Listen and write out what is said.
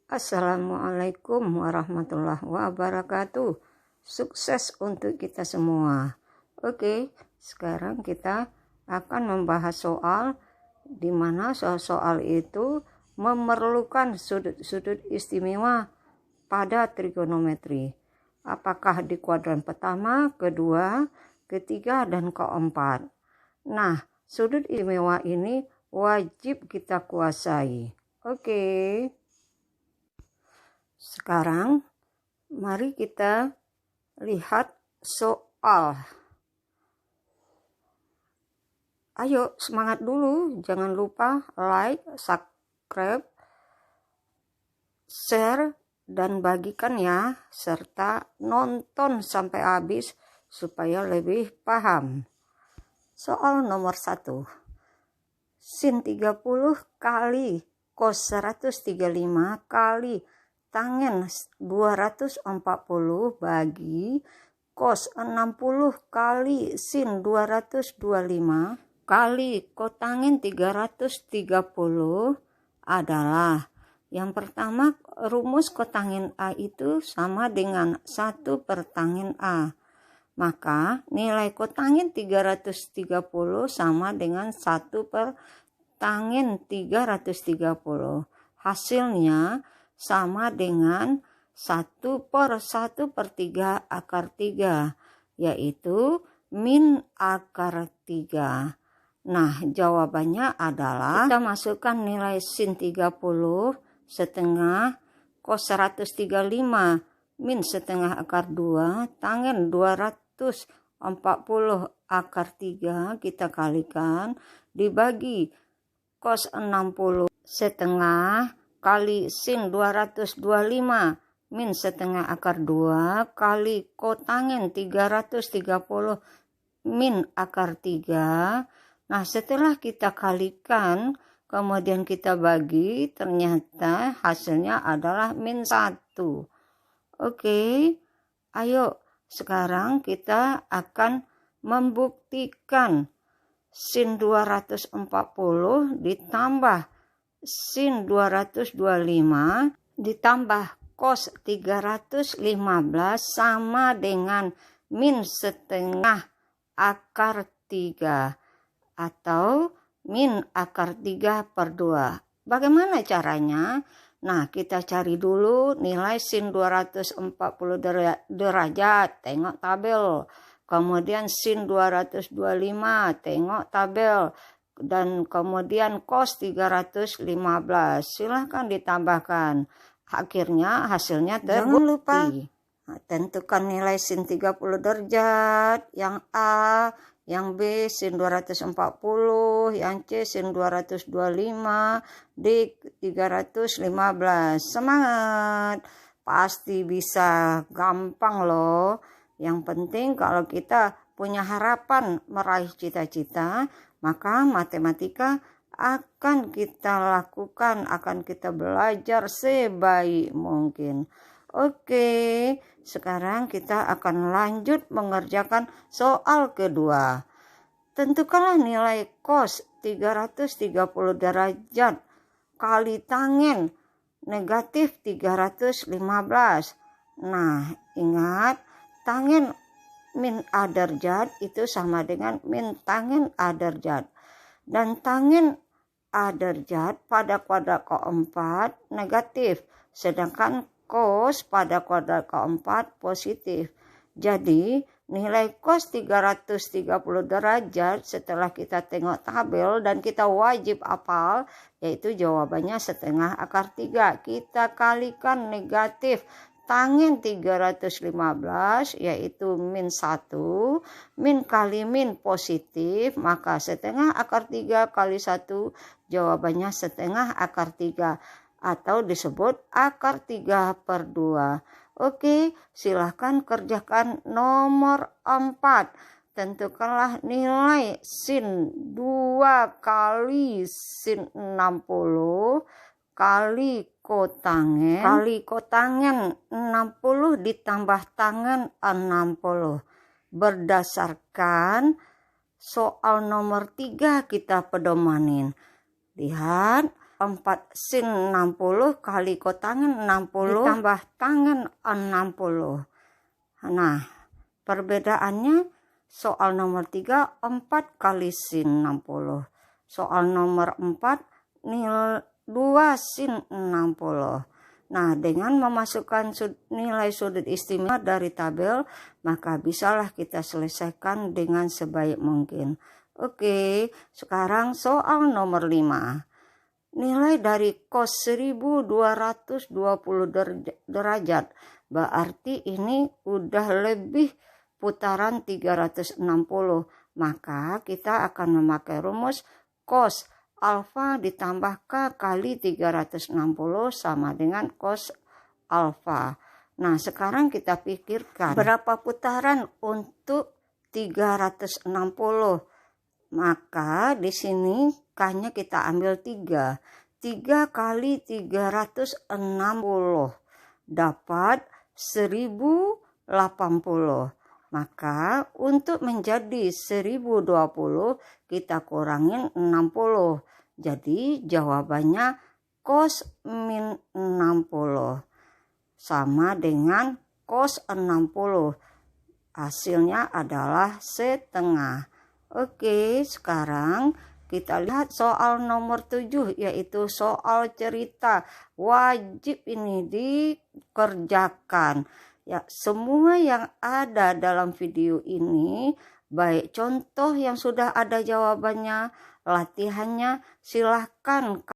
Assalamualaikum warahmatullahi wabarakatuh. Sukses untuk kita semua. Oke, sekarang kita akan membahas soal di mana soal itu memerlukan sudut-sudut istimewa pada trigonometri. Apakah di kuadran pertama, kedua, ketiga, dan keempat. Nah, sudut istimewa ini wajib kita kuasai. Oke. Sekarang mari kita lihat soal. Ayo semangat dulu, jangan lupa like, subscribe, share, dan bagikan ya, serta nonton sampai habis supaya lebih paham. Soal nomor 1. Sin 30 kali cos 135 kali tangen 240 bagi cos 60 kali sin 225 kali kotangen 330 adalah, yang pertama, rumus kotangen A itu sama dengan 1 per tangen A. Maka nilai kotangen 330 sama dengan 1 per tangen 330. Hasilnya sama dengan 1 per 1 per 3 akar 3, yaitu min akar 3. Nah, jawabannya adalah kita masukkan nilai sin 30 setengah cos 135 min setengah akar 2 tangen 240 akar 3 kita kalikan dibagi cos 60 setengah kali sin 225 min setengah akar 2 kali kotangen 330 min akar 3. Nah, setelah kita kalikan kemudian kita bagi, ternyata hasilnya adalah min 1. Oke, ayo sekarang kita akan membuktikan sin 240 ditambah sin 225 ditambah cos 315 sama dengan min setengah akar 3 atau min akar 3 per 2. Bagaimana caranya? Nah, kita cari dulu nilai sin 240 derajat, tengok tabel. Kemudian sin 225, tengok tabel. Dan kemudian cos 315, silahkan ditambahkan. Akhirnya hasilnya terbukti. Jangan lupa tentukan nilai sin 30 derajat, yang A, yang B sin 240, yang C sin 225, D 315. Semangat, pasti bisa, gampang loh. Yang penting kalau kita punya harapan meraih cita-cita, maka matematika akan kita lakukan, akan kita belajar sebaik mungkin. Oke, sekarang kita akan lanjut mengerjakan soal kedua. Tentukanlah nilai cos 330 derajat kali tangen negatif 315. Nah, ingat, tangen min A derajat itu sama dengan min tangen A derajat. Dan tangen A derajat pada kuadrat keempat negatif, sedangkan cos pada kuadrat keempat positif. Jadi nilai cos 330 derajat setelah kita tengok tabel dan kita wajib hafal, yaitu jawabannya setengah akar 3. Kita kalikan negatif tangen 315, yaitu min 1, min kali min positif, maka setengah akar 3 kali 1, jawabannya setengah akar 3, atau disebut akar 3 per 2. Oke, silahkan kerjakan nomor 4. Tentukanlah nilai sin 2 kali sin 60 kali kotangen 60 ditambah tangen 60. Berdasarkan soal nomor 3 kita pedomanin. Lihat, 4 sin 60 kali kotangan 60 ditambah tangan 60. Nah, perbedaannya soal nomor 3 4 kali sin 60. Soal nomor 4 nilai 2 sin 60. Nah, dengan memasukkan nilai sudut istimewa dari tabel, maka bisalah kita selesaikan dengan sebaik mungkin. Oke, sekarang soal nomor 5. Nilai dari cos 1220 derajat. Berarti ini udah lebih putaran 360. Maka kita akan memakai rumus cos alfa ditambah K kali 360 sama dengan cos alfa. Nah, sekarang kita pikirkan berapa putaran untuk 360. Maka di sini K-nya kita ambil 3. 3 kali 360 dapat 1080. Maka untuk menjadi 1020 kita kurangin 60. Jadi jawabannya cos min 60 sama dengan cos 60. Hasilnya adalah setengah. Oke, sekarang kita lihat soal nomor 7, yaitu soal cerita. Wajib ini dikerjakan. Ya, semua yang ada dalam video ini, baik contoh yang sudah ada jawabannya, latihannya, silahkan